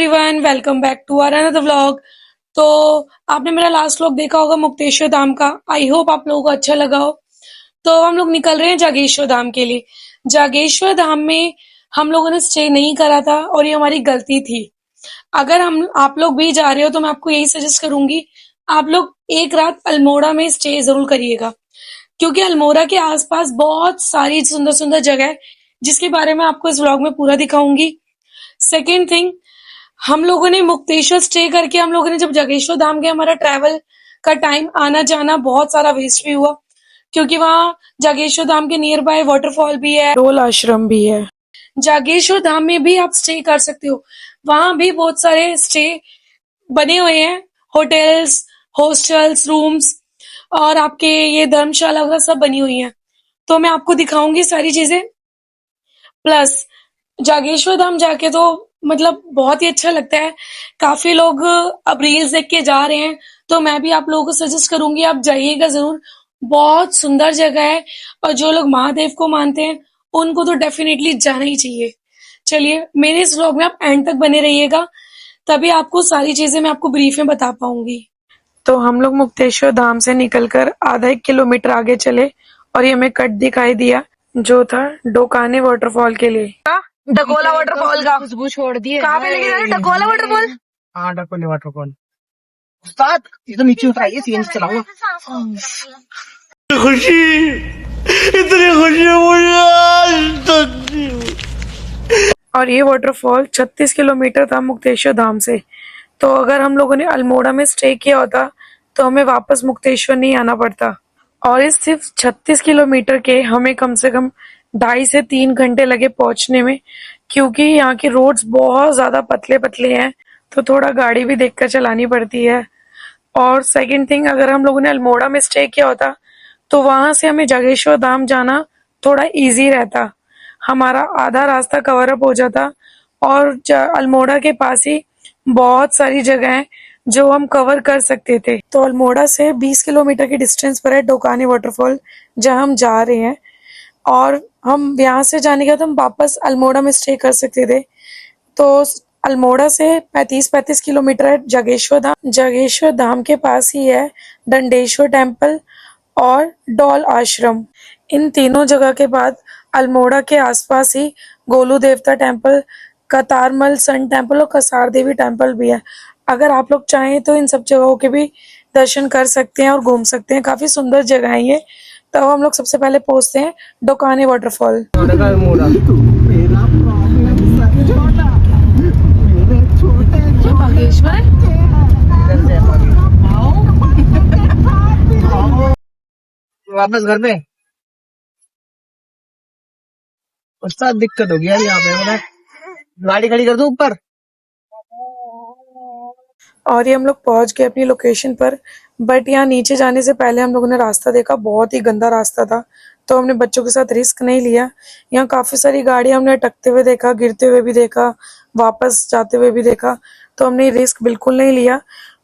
Everyone, welcome back to our another vlog. तो आपने मेरा लास्ट व्लॉग देखा होगा मुक्तेश्वर धाम का। आई होप आप लोगों को अच्छा लगा हो। तो हम लोग निकल रहे हैं जागेश्वर धाम के लिए। जागेश्वर धाम में हम लोगों ने स्टे नहीं करा था और ये हमारी गलती थी। अगर हम आप लोग भी जा रहे हो तो मैं आपको यही सजेस्ट करूंगी, आप लोग एक रात अल्मोड़ा में स्टे जरूर करिएगा, क्योंकि अल्मोड़ा के आसपास बहुत सारी सुंदर सुंदर जगह है जिसके बारे में आपको इस व्लॉग में पूरा दिखाऊंगी। सेकेंड थिंग, हम लोगों ने मुक्तेश्वर स्टे करके हम लोगों ने जब जागेश्वर धाम गए, हमारा ट्रैवल का टाइम आना जाना बहुत सारा वेस्ट भी हुआ, क्योंकि वहाँ जागेश्वर धाम के नियर बाय वाटरफॉल भी है, डोल आश्रम भी है। जागेश्वर धाम में भी आप स्टे कर सकते हो, वहां भी बहुत सारे स्टे बने हुए हैं, होटल्स, हॉस्टल्स, रूम्स और आपके ये धर्मशाला वगैरह सब बनी हुई हैं। तो मैं आपको दिखाऊंगी सारी चीजें। प्लस जागेश्वर धाम जाके तो मतलब बहुत ही अच्छा लगता है। काफी लोग अब रील्स देख के जा रहे हैं, तो मैं भी आप लोगों को सजेस्ट करूंगी आप जाइएगा जरूर। बहुत सुंदर जगह है और जो लोग महादेव को मानते हैं उनको तो डेफिनेटली जाना ही चाहिए। चलिए, मेरे इस व्लॉग में आप एंड तक बने रहिएगा, तभी आपको सारी चीजें मैं आपको ब्रीफ में बता पाऊंगी। तो हम लोग मुक्तेश्वर धाम से निकलकर आधा 1 किलोमीटर आगे चले और ये हमें कट दिखाई दिया जो था डोकाने वाटरफॉल के लिए। डकोला वाटरफॉल का खुशबू छोड़ दी है। कहाँ पे लेके जा रहे हैं? डकोला वाटरफॉल। हाँ, डकोले वाटरफॉल। उस्ताद, ये तो नीचे उतराइए, सीएनजी चलाओ। खुशी, इतनी खुशी मुझे आज तक नहीं हुई। और ये वाटरफॉल 36 किलोमीटर था मुक्तेश्वर धाम से। तो अगर हम लोगों ने अल्मोड़ा में स्टे किया होता तो हमें वापस मुक्तेश्वर नहीं आना पड़ता। और इस सिर्फ 36 किलोमीटर के हमें कम से कम 2.5 से 3 घंटे लगे पहुंचने में, क्योंकि यहाँ की रोड्स बहुत ज्यादा पतले पतले हैं, तो थोड़ा गाड़ी भी देखकर चलानी पड़ती है। और सेकंड थिंग, अगर हम लोगों ने अल्मोड़ा में स्टे किया होता तो वहां से हमें जागेश्वर धाम जाना थोड़ा इजी रहता, हमारा आधा रास्ता कवर अप हो जाता। और अल्मोड़ा के पास ही बहुत सारी जगह हैं जो हम कवर कर सकते थे। तो अल्मोड़ा से 20 किलोमीटर की डिस्टेंस पर है डोकाने वाटरफॉल, जहां हम जा रहे हैं। और हम यहाँ से जाने के बाद हम वापस अल्मोड़ा में स्टे कर सकते थे। तो अल्मोड़ा से 35 किलोमीटर है जागेश्वर धाम। जागेश्वर धाम के पास ही है दंडेश्वर टेम्पल और डोल आश्रम। इन तीनों जगह के बाद अल्मोड़ा के आसपास ही गोलू देवता टेम्पल, कतारमल सन टेम्पल और कसार देवी टेम्पल भी है। अगर आप लोग चाहें तो इन सब जगहों के भी दर्शन कर सकते हैं और घूम सकते हैं, काफी सुंदर जगह है ये। तो हम लोग सबसे पहले पहुंचते हैं डोकाने वाटरफॉल। वापस घर पे उस्ताद, दिक्कत हो गया यार, यहाँ पे मैंने गाड़ी खड़ी कर दूं ऊपर। और ये हम लोग पहुंच गए अपनी लोकेशन पर, बट यहाँ नीचे जाने से पहले हम लोगों ने रास्ता देखा, बहुत ही गंदा रास्ता था। तो हमने बच्चों के साथ रिस्क नहीं लिया। यहाँ काफी सारी गाड़ी हमने अटकते हुए देखा, गिरते हुए भी देखा, वापस जाते हुए भी देखा, तो हमने रिस्क बिल्कुल नहीं लिया।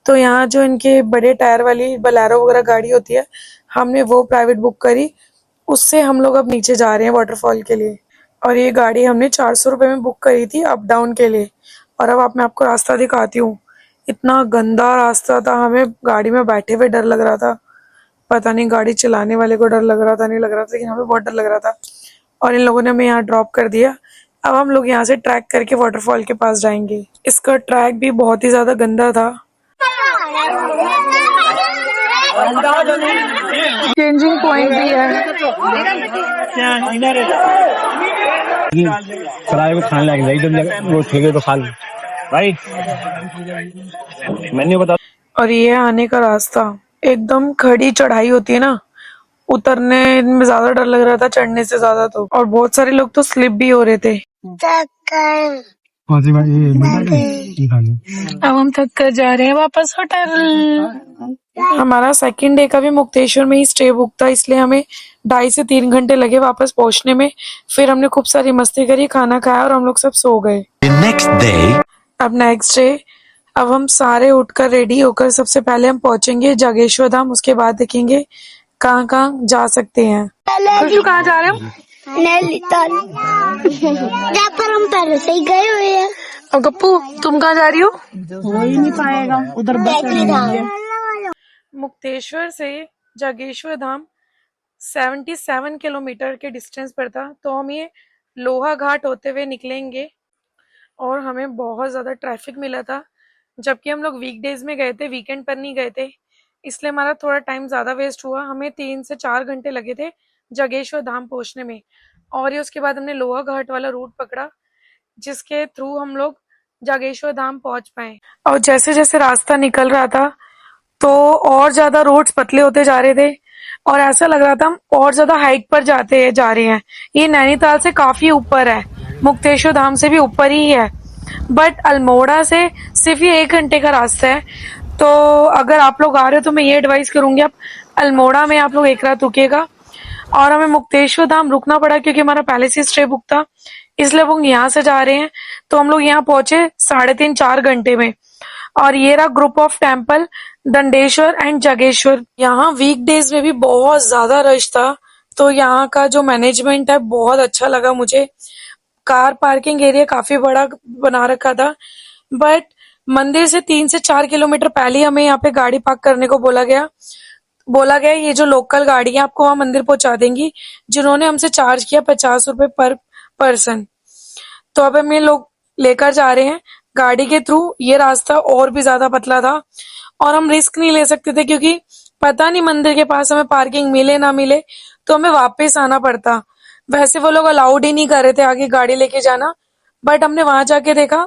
तो यहाँ जो इनके बड़े टायर वाली बलेरो वगैरह गाड़ी होती है, हमने वो प्राइवेट बुक करी, उससे हम लोग अब नीचे जा रहे हैं वाटरफॉल के लिए। और ये गाड़ी हमने 400 रुपये में बुक करी थी अप डाउन के लिए। और अब मैं आपको रास्ता दिखाती हूँ। इतना गंदा रास्ता था, हमें गाड़ी में बैठे हुए डर लग रहा था। पता नहीं गाड़ी चलाने वाले को डर लग रहा था नहीं लग रहा था, लेकिन हमें बहुत डर लग रहा था। और इन लोगों ने हमें यहाँ ड्रॉप कर दिया। अब हम लोग यहाँ से ट्रैक करके वाटरफॉल के पास जाएंगे। इसका ट्रैक भी बहुत ही ज्यादा गंदा था। चेंजिंग पॉइंट भी है। सराय में खाने लगे वो ठेके तो खा लो भाई, मैंने बता। और ये आने का रास्ता एकदम खड़ी चढ़ाई होती है ना, उतरने में ज्यादा डर लग रहा था चढ़ने से ज्यादा। तो और बहुत सारे लोग तो स्लिप भी हो रहे थे। अब हम थक कर जा रहे हैं वापस होटल। हमारा सेकंड डे का भी मुक्तेश्वर में ही स्टे बुक था, इसलिए हमें 2.5 से 3 घंटे लगे वापस पहुंचने में। फिर हमने खूब सारी मस्ती करी, खाना खाया और हम लोग सब सो गए। अब नेक्स्ट डे, अब हम सारे उठकर रेडी होकर सबसे पहले हम पहुंचेंगे जागेश्वर धाम, उसके बाद देखेंगे कहाँ कहाँ जा सकते हैं। खुशबू, कहाँ जा रहे हो? नैनीताल, जहाँ पर हम पहले से ही गए हुए हैं। और गप्पू तुम कहाँ जा रही हो? हो ही नहीं पाएगा, उधर बस लगी हुई है। मुक्तेश्वर से जागेश्वर धाम 77 किलोमीटर के डिस्टेंस पर था, तो हम ये लोहा घाट होते हुए निकलेंगे। और हमें बहुत ज़्यादा ट्रैफिक मिला था, जबकि हम लोग वीकडेज में गए थे, वीकेंड पर नहीं गए थे, इसलिए हमारा थोड़ा टाइम ज़्यादा वेस्ट हुआ। हमें 3 से 4 घंटे लगे थे जागेश्वर धाम पहुंचने में। और ये उसके बाद हमने लोहा घाट वाला रूट पकड़ा, जिसके थ्रू हम लोग जागेश्वर धाम पहुंच पाए। और जैसे जैसे रास्ता निकल रहा था, तो और ज्यादा रोड्स पतले होते जा रहे थे, और ऐसा लग रहा था हम और ज्यादा हाइट पर जाते जा रहे हैं। ये नैनीताल से काफी ऊपर है, मुक्तेश्वर धाम से भी ऊपर ही है, बट अल्मोड़ा से सिर्फ ये 1 घंटे का रास्ता है। तो अगर आप लोग आ रहे हो तो मैं ये एडवाइस करूंगी, आप अल्मोड़ा में आप लोग एक रात रुकिएगा। और हमें मुक्तेश्वर धाम रुकना पड़ा क्योंकि हमारा पहले से स्टे बुक था, इसलिए वो यहाँ से जा रहे हैं। तो हम लोग यहाँ पहुंचे 3.5-4 घंटे में। और ये रहा group of temple Dandeshwar and Jageshwar. यहाँ वीकडेज में भी बहुत ज्यादा रश था, तो यहाँ का जो मैनेजमेंट है बहुत अच्छा लगा मुझे। कार पार्किंग एरिया काफी बड़ा बना रखा था, बट मंदिर से 3 से 4 किलोमीटर पहले ही हमें यहाँ पे गाड़ी पार्क करने को बोला गया ये जो लोकल गाड़ी है आपको वहां मंदिर पहुंचा देंगी, जिन्होंने हमसे चार्ज किया 50 रुपए पर पर्सन। तो अब हम ये लोग लेकर जा रहे हैं गाड़ी के थ्रू। ये रास्ता और भी ज्यादा पतला था, और हम रिस्क नहीं ले सकते थे क्योंकि पता नहीं मंदिर के पास हमें पार्किंग मिले ना मिले, तो हमें वापस आना पड़ता। वैसे वो लोग अलाउड ही नहीं कर रहे थे आगे गाड़ी लेके जाना, बट हमने वहां जाके देखा,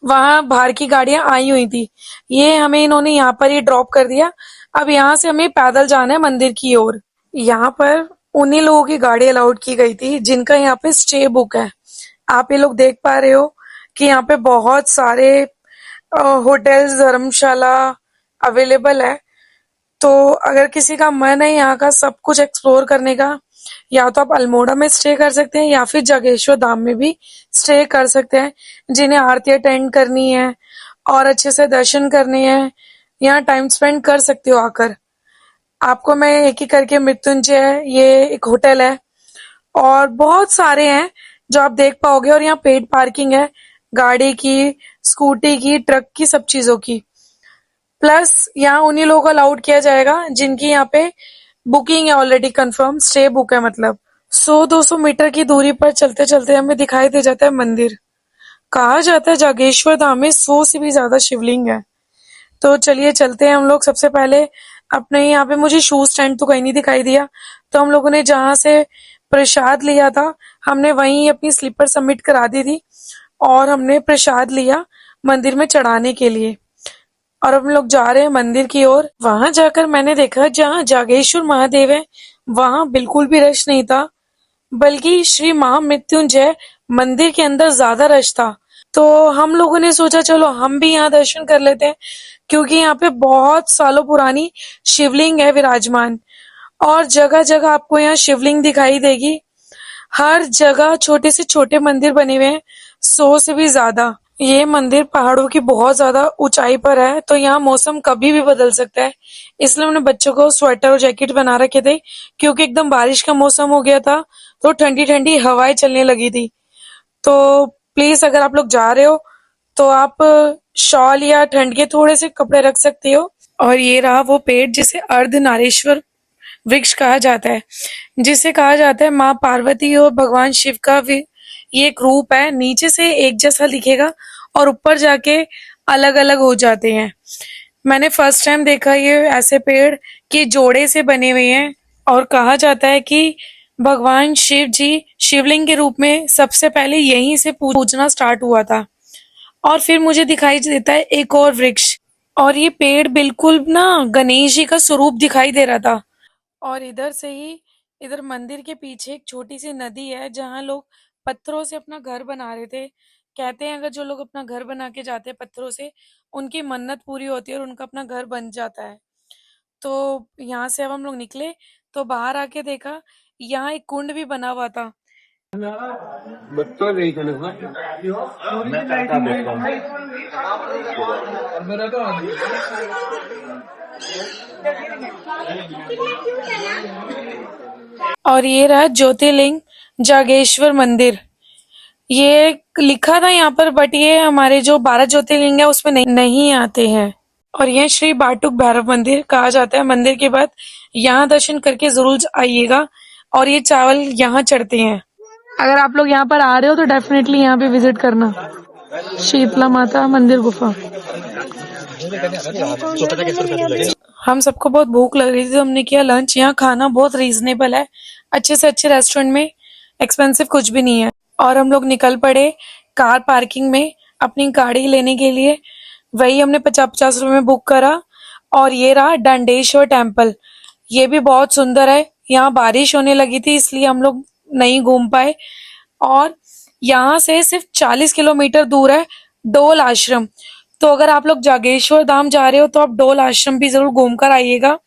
वहां बाहर की गाड़ियां आई हुई थी। ये हमें इन्होंने यहाँ पर ही ड्रॉप कर दिया। अब यहाँ से हमें पैदल जाना है मंदिर की ओर। यहाँ पर उन्हीं लोगों की गाड़ी अलाउड की गई थी जिनका यहाँ पे स्टे बुक है। आप ये लोग देख पा रहे हो कि यहाँ पे बहुत सारे होटल्स, धर्मशाला अवेलेबल है। तो अगर किसी का मन है यहाँ का सब कुछ एक्सप्लोर करने का, या तो आप अल्मोड़ा में स्टे कर सकते हैं या फिर जागेश्वर धाम में भी स्टे कर सकते हैं। जिन्हें आरती अटेंड करनी है और अच्छे से दर्शन करने हैं, यहाँ टाइम स्पेंड कर सकते हो आकर। आपको मैं एक ही करके मृत्युंजय, ये एक होटल है, और बहुत सारे हैं जो आप देख पाओगे। और यहाँ पेड पार्किंग है, गाड़ी की, स्कूटी की, ट्रक की, सब चीजों की। प्लस यहाँ उन्हीं लोगों को अलाउड किया जाएगा जिनकी यहाँ पे बुकिंग है ऑलरेडी कंफर्म, स्टे बुक है मतलब। 100-200 मीटर की दूरी पर चलते चलते हमें दिखाई दे जाता है मंदिर। कहा जाता है जागेश्वर धाम में 100 से भी ज्यादा शिवलिंग है। तो चलिए चलते हैं हम लोग। सबसे पहले अपने यहाँ पे मुझे शूज स्टैंड तो कहीं नहीं दिखाई दिया, तो हम लोगों ने जहाँ से प्रसाद लिया था हमने वहीं अपनी स्लीपर सबमिट करा दी थी, और हमने प्रसाद लिया मंदिर में चढ़ाने के लिए। और अब हम लोग जा रहे हैं मंदिर की ओर। वहां जाकर मैंने देखा जहाँ जागेश्वर महादेव है वहां बिल्कुल भी रश नहीं था, बल्कि श्री महामृत्युंजय मंदिर के अंदर ज्यादा रश था। तो हम लोगों ने सोचा चलो हम भी यहाँ दर्शन कर लेते हैं, क्योंकि यहाँ पे बहुत सालों पुरानी शिवलिंग है विराजमान, और जगह जगह आपको यहाँ शिवलिंग दिखाई देगी। हर जगह छोटे से छोटे मंदिर बने हुए हैं, 100 से भी ज्यादा। ये मंदिर पहाड़ों की बहुत ज्यादा ऊंचाई पर है, तो यहाँ मौसम कभी भी बदल सकता है। इसलिए हमने बच्चों को स्वेटर और जैकेट बना रखे थे, क्योंकि एकदम बारिश का मौसम हो गया था, तो ठंडी ठंडी हवाएं चलने लगी थी। तो प्लीज अगर आप लोग जा रहे हो तो आप शॉल या ठंड के थोड़े से कपड़े रख सकते हो। और ये रहा वो पेड़ जिसे अर्धनारीश्वर वृक्ष कहा जाता है, जिसे कहा जाता है माँ पार्वती और भगवान शिव का ये एक रूप है। नीचे से एक जैसा दिखेगा और ऊपर जाके अलग अलग हो जाते हैं। मैंने फर्स्ट टाइम देखा ये ऐसे पेड़ कि जोड़े से बने हुए हैं। और कहा जाता है कि भगवान शिव जी शिवलिंग के रूप में सबसे पहले यहीं से पूजना स्टार्ट हुआ था। और फिर मुझे दिखाई देता है एक और वृक्ष, और ये पेड़ बिल्कुल ना गणेश जी का स्वरूप दिखाई दे रहा था। और इधर से ही, इधर मंदिर के पीछे एक छोटी सी नदी है जहाँ लोग पत्थरों से अपना घर बना रहे थे। कहते हैं अगर जो लोग अपना घर बना के जाते हैं पत्थरों से, उनकी मन्नत पूरी होती है और उनका अपना घर बन जाता है। तो यहाँ से अब हम लोग निकले तो बाहर आके देखा यहाँ एक कुंड भी बना हुआ था। बच्चों नहीं चले ना मैं करता देखता हूँ और ये रहा ज्योतिर्लिंग जागेश्वर मंदिर। ये लिखा था यहाँ पर, बट ये हमारे जो 12 ज्योतिर्लिंग है उसमें नहीं आते हैं। और यह श्री बाटुक भैरव मंदिर कहा जाता है। मंदिर के बाद यहाँ दर्शन करके जरूर आइएगा। और ये चावल यहाँ चढ़ते हैं। अगर आप लोग यहाँ पर आ रहे हो तो डेफिनेटली यहाँ पे विजिट करना। शीतला माता मंदिर गुफा। हम सबको बहुत भूख लग रही थी तो हमने किया लंच। यहाँ खाना बहुत रीजनेबल है, अच्छे से अच्छे रेस्टोरेंट में, एक्सपेंसिव कुछ भी नहीं है। और हम लोग निकल पड़े कार पार्किंग में अपनी गाड़ी लेने के लिए। वही हमने 50-50 रुपए में बुक करा। और ये रहा दंडेश्वर टेम्पल। ये भी बहुत सुंदर है। यहाँ बारिश होने लगी थी इसलिए हम लोग नहीं घूम पाए। और यहाँ से सिर्फ 40 किलोमीटर दूर है डोल आश्रम। तो अगर आप लोग जागेश्वर धाम जा रहे हो तो आप डोल आश्रम भी जरूर घूम कर आइएगा।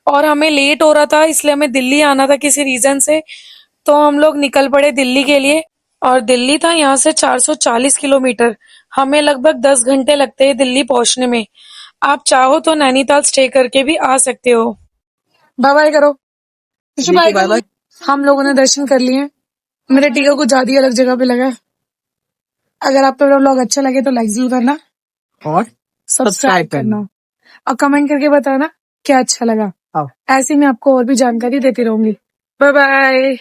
और हमें लेट हो रहा था इसलिए हमें दिल्ली आना था किसी रीजन से, तो हम लोग निकल पड़े दिल्ली के लिए। और दिल्ली था यहाँ से 440 किलोमीटर। हमें लगभग 10 घंटे लगते हैं दिल्ली पहुंचने में। आप चाहो तो नैनीताल स्टे करके भी आ सकते हो। बाय बाय करो। Bye bye. हम लोगों ने दर्शन कर लिए। मेरे टीका कुछ ज्यादा ही अलग जगह पे लगा है। अगर आपको मेरा व्लॉग अच्छा लगे तो लाइक जरूर करना, और सब्सक्राइब करना, और कमेंट करके बताना क्या अच्छा लगा। हाँ। ऐसे ही मैं आपको और भी जानकारी देती रहूंगी। Bye bye.